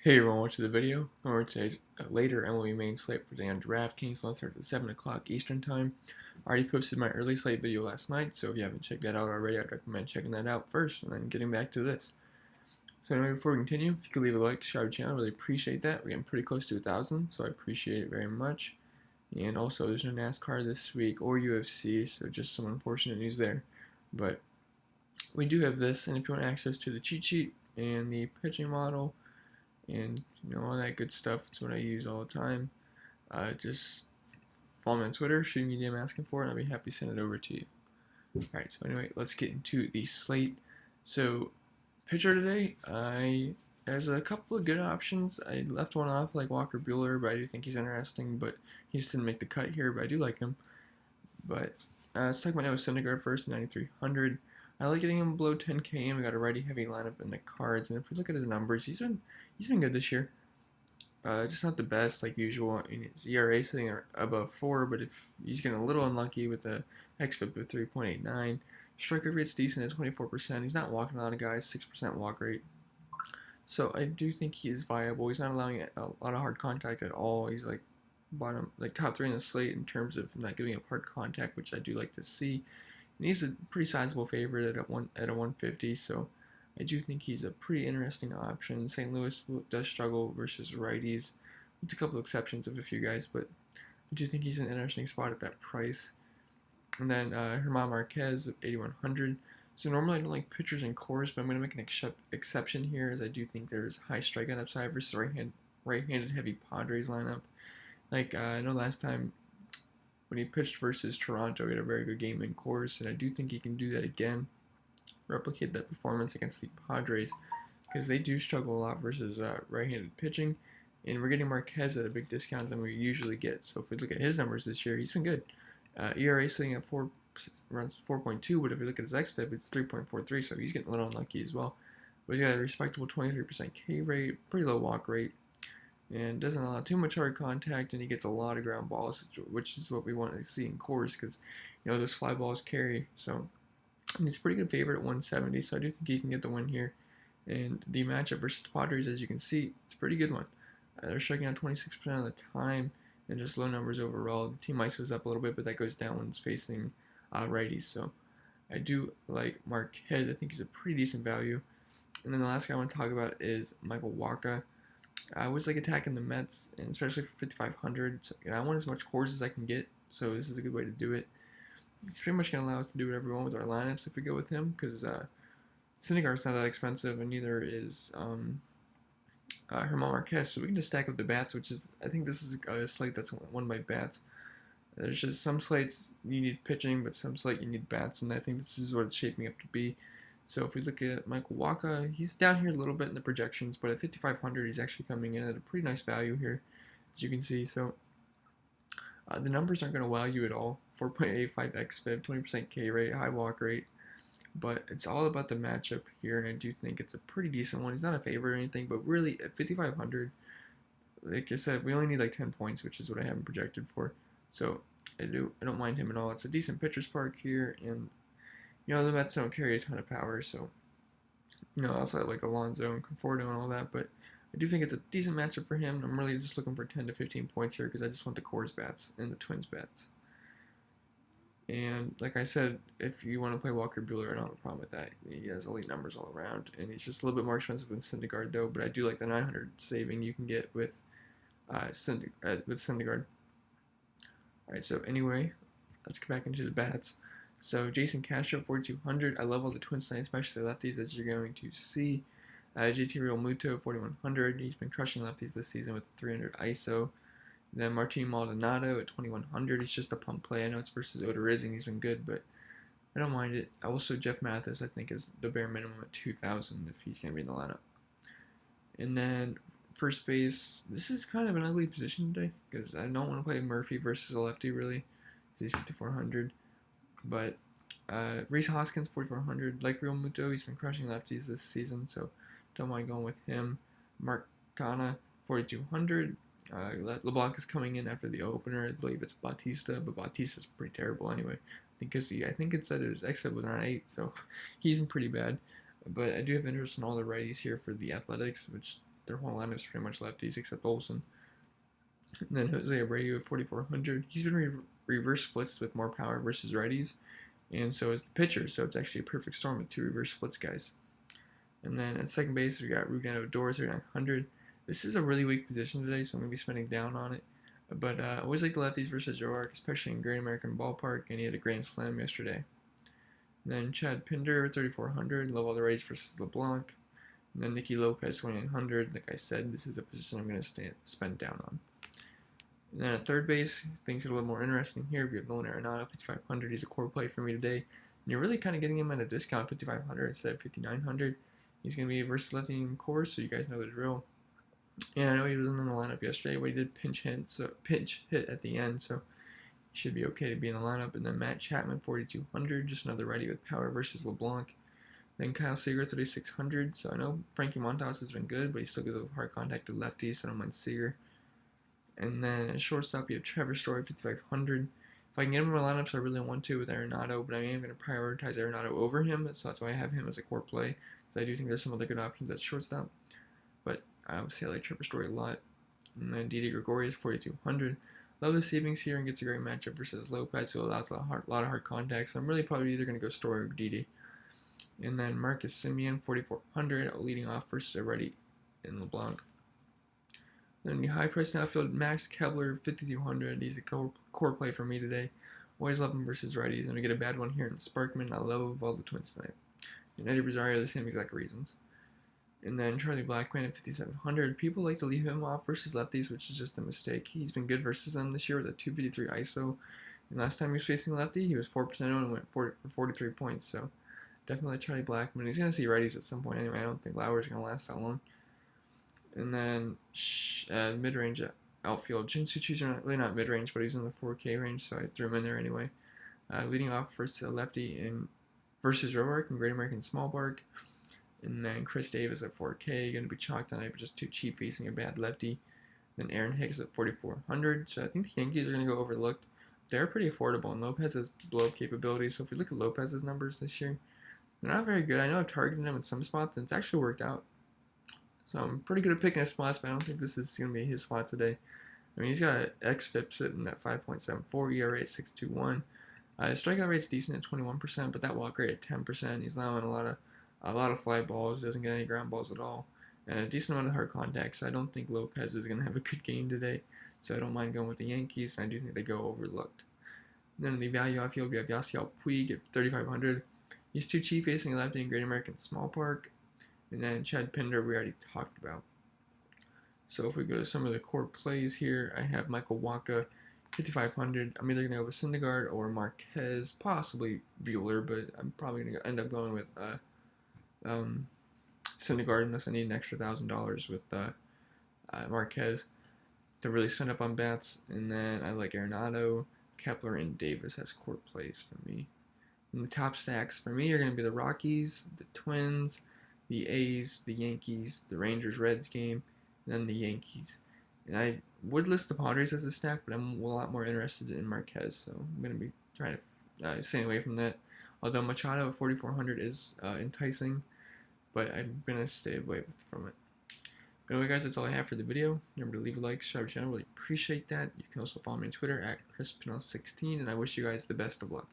Hey everyone, welcome to the video. Or today's later MLB main slate for today on DraftKings. Let's start at 7 o'clock Eastern Time. I already posted my early slate video last night, so if you haven't checked that out already, I'd recommend checking that out first and then getting back to this. So anyway, before we continue, if you could leave a like, subscribe to the channel, I really appreciate that. We're getting pretty close to 1,000, so I appreciate it very much. And also, there's no NASCAR this week or UFC, so just some unfortunate news there. But we do have this, and if you want access to the cheat sheet and the pitching model, and all that good stuff. It's what I use all the time. Just follow me on Twitter, shoot me a DM asking for it, and I'll be happy to send it over to you. Alright, so anyway, let's get into the slate. So, pitcher today, there's a couple of good options. I left one off like Walker Buehler, but I do think he's interesting, but he just didn't make the cut here, but I do like him. But let's talk about Noah Syndergaard first, 9,300. I like getting him below 10K, and we got a righty heavy lineup in the cards. And if we look at his numbers, he's been good this year. Just not the best like usual. I mean, his ERA sitting above 4, but if he's getting a little unlucky with the xFIP of 3.89, strike rate's decent at 24%. He's not walking a lot of guys, 6% walk rate. So I do think he is viable. He's not allowing a lot of hard contact at all. He's like top 3 in the slate in terms of not giving up hard contact, which I do like to see. And he's a pretty sizable favorite at a 150, so I do think he's a pretty interesting option. St. Louis does struggle versus righties. With a couple of exceptions of a few guys, but I do think he's an interesting spot at that price. And then German Marquez of 8,100. So normally I don't like pitchers in cores, but I'm going to make an exception here, as I do think there's high strikeout upside versus right-handed heavy Padres lineup. Like I know last time when he pitched versus Toronto, he had a very good game in cores, and I do think he can do that again, replicate that performance against the Padres, because they do struggle a lot versus right-handed pitching, and we're getting Marquez at a big discount than we usually get. So if we look at his numbers this year, he's been good. ERA sitting at runs 4.2, but if we look at his xFIP, it's 3.43, so he's getting a little unlucky as well. But he's got a respectable 23% K rate, pretty low walk rate, and doesn't allow too much hard contact, and he gets a lot of ground balls, which is what we want to see in cores, because those fly balls carry. So and he's a pretty good favorite at 170, so I do think he can get the win here. And the matchup versus the Padres, as you can see, it's a pretty good one. They're striking out 26% of the time, and just low numbers overall. The team ice goes up a little bit, but that goes down when it's facing righties. So I do like Marquez. I think he's a pretty decent value. And then the last guy I want to talk about is Michael Wacha. I always like attacking the Mets, and especially for 5,500. So I want as much cores as I can get, so this is a good way to do it. He's pretty much going to allow us to do whatever we want with our lineups if we go with him, because Syndergaard's not that expensive, and neither is German Marquez, so we can just stack up the bats, which is, I think this is a slate that's won by bats. There's just some slates you need pitching, but some slate you need bats, and I think this is what it's shaping up to be. So if we look at Michael Wacha, he's down here a little bit in the projections, but at 5,500, he's actually coming in at a pretty nice value here, as you can see. So the numbers aren't going to wow you at all. 4.85 xFIP, 20% K rate, high walk rate. But it's all about the matchup here, and I do think it's a pretty decent one. He's not a favorite or anything, but really at 5,500, like I said, we only need like 10 points, which is what I have him projected for. So I don't mind him at all. It's a decent pitcher's park here, and the Mets don't carry a ton of power, so outside like Alonso and Conforto and all that, but I do think it's a decent matchup for him. I'm really just looking for 10 to 15 points here because I just want the Coors bats and the Twins bats. And like I said, if you want to play Walker Buehler, I don't have a problem with that. He has elite numbers all around, and he's just a little bit more expensive than Syndergaard, though. But I do like the 900 saving you can get with Syndergaard. All right, so anyway, let's get back into the bats. So Jason Castro, 4,200. I love all the Twins tonight, especially lefties, as you're going to see. JT Realmuto, 4,100. He's been crushing lefties this season with 300 ISO. Then Martin Maldonado at 2,100. He's just a pump play. I know it's versus Odorizzi. He's been good, but I don't mind it. Also, Jeff Mathis, I think, is the bare minimum at 2,000 if he's going to be in the lineup. And then first base, this is kind of an ugly position today because I don't want to play Murphy versus a lefty, really. He's 5,400. But Rhys Hoskins, 4,400. Like Realmuto, he's been crushing lefties this season, so don't mind going with him. Mark Canha, 4,200. LeBlanc is coming in after the opener. I believe it's Bautista, but Bautista's pretty terrible anyway. I think it said his xFIP was around 8, so he's been pretty bad. But I do have interest in all the righties here for the Athletics, which their whole lineup's pretty much lefties except Olsen. And then Jose Abreu at 4,400. He's been reverse splits with more power versus righties, and so is the pitcher. So it's actually a perfect storm with 2 reverse splits guys. And then at second base, we got Rugen Odor, 3,900. This is a really weak position today, so I'm going to be spending down on it. But I always like the lefties versus Roark, especially in Great American Ballpark, and he had a grand slam yesterday. And then Chad Pinder, 3,400. Love all the righties versus LeBlanc. And then Nikki Lopez, 2,900. Like I said, this is a position I'm going to spend down on. And then at third base, things get a little more interesting here. We have Nolan Arenado, 5,500. He's a core play for me today. And you're really kind of getting him at a discount, 5,500 instead of 5,900. He's going to be versus lefty in course, so you guys know the drill. And I know he wasn't in the lineup yesterday, but he did pinch hit at the end, so he should be okay to be in the lineup. And then Matt Chapman, 4,200, just another righty with power versus LeBlanc. Then Kyle Seager, 3,600. So I know Frankie Montas has been good, but he still gives a hard contact to lefties, so I don't mind Seager. And then at shortstop, you have Trevor Story, 5,500. If I can get him in my lineups, I really want to with Arenado, but I am going to prioritize Arenado over him, so that's why I have him as a core play. I do think there's some other good options at shortstop, but obviously I like Trevor Story a lot. And then Didi Gregorius, 4,200. Love the savings here and gets a great matchup versus Lopez, who allows a lot of hard contact. So I'm really probably either going to go Story or Didi. And then Marcus Semien, 4,400, leading off versus already in LeBlanc. Then the high price outfield, Max Kepler, 5,200. He's a core play for me today. Always love him versus righties. And we get a bad one here in Sparkman. I love all the Twins tonight. And Eddie Rosario, the same exact reasons. And then Charlie Blackmon at 5,700. People like to leave him off versus lefties, which is just a mistake. He's been good versus them this year with a 253 ISO. And last time he was facing lefty, he was 4% owned and went for 43 points. So definitely Charlie Blackmon. He's going to see righties at some point anyway. I don't think Lauer's going to last that long. And then mid-range outfield. Jinsu Chu's really not mid-range, but he's in the 4K range, so I threw him in there anyway. Leading off versus lefty in versus Roark and Great American Small Park. And then Chris Davis at 4K, going to be chalked tonight, but just too cheap facing a bad lefty. Then Aaron Hicks at 4,400. So I think the Yankees are going to go overlooked. They're pretty affordable, and Lopez has blow-up capabilities. So if you look at Lopez's numbers this year, they're not very good. I know I've targeted him in some spots, and it's actually worked out. So I'm pretty good at picking his spots, but I don't think this is going to be his spot today. I mean, he's got an xFIP sitting at 5.74, ERA at 6.21. His strikeout rate's decent at 21%, but that walk rate at 10%. He's allowing a lot of fly balls, doesn't get any ground balls at all, and a decent amount of hard contact. So I don't think Lopez is going to have a good game today. So I don't mind going with the Yankees, and I do think they go overlooked. And then in the value outfield, we have Yasiel Puig at 3,500. He's too cheap facing lefty in Great American Small Park. And then Chad Pinder, we already talked about. So if we go to some of the core plays here, I have Michael Wacha, 5,500. I'm either going to go with Syndergaard or Marquez, possibly Buehler, but I'm probably going to end up going with Syndergaard unless I need an extra $1,000 with Marquez to really spend up on bats. And then I like Arenado, Kepler, and Davis as core plays for me. And the top stacks for me are going to be the Rockies, the Twins, the A's, the Yankees, the Rangers-Reds game, and then the Yankees. And I would list the Padres as a stack, but I'm a lot more interested in Marquez, so I'm going to be trying to stay away from that. Although Machado at 4,400 is enticing, but I'm going to stay away from it. But anyway, guys, that's all I have for the video. Remember to leave a like, subscribe to the channel. Really appreciate that. You can also follow me on Twitter at ChrisPinell16, and I wish you guys the best of luck.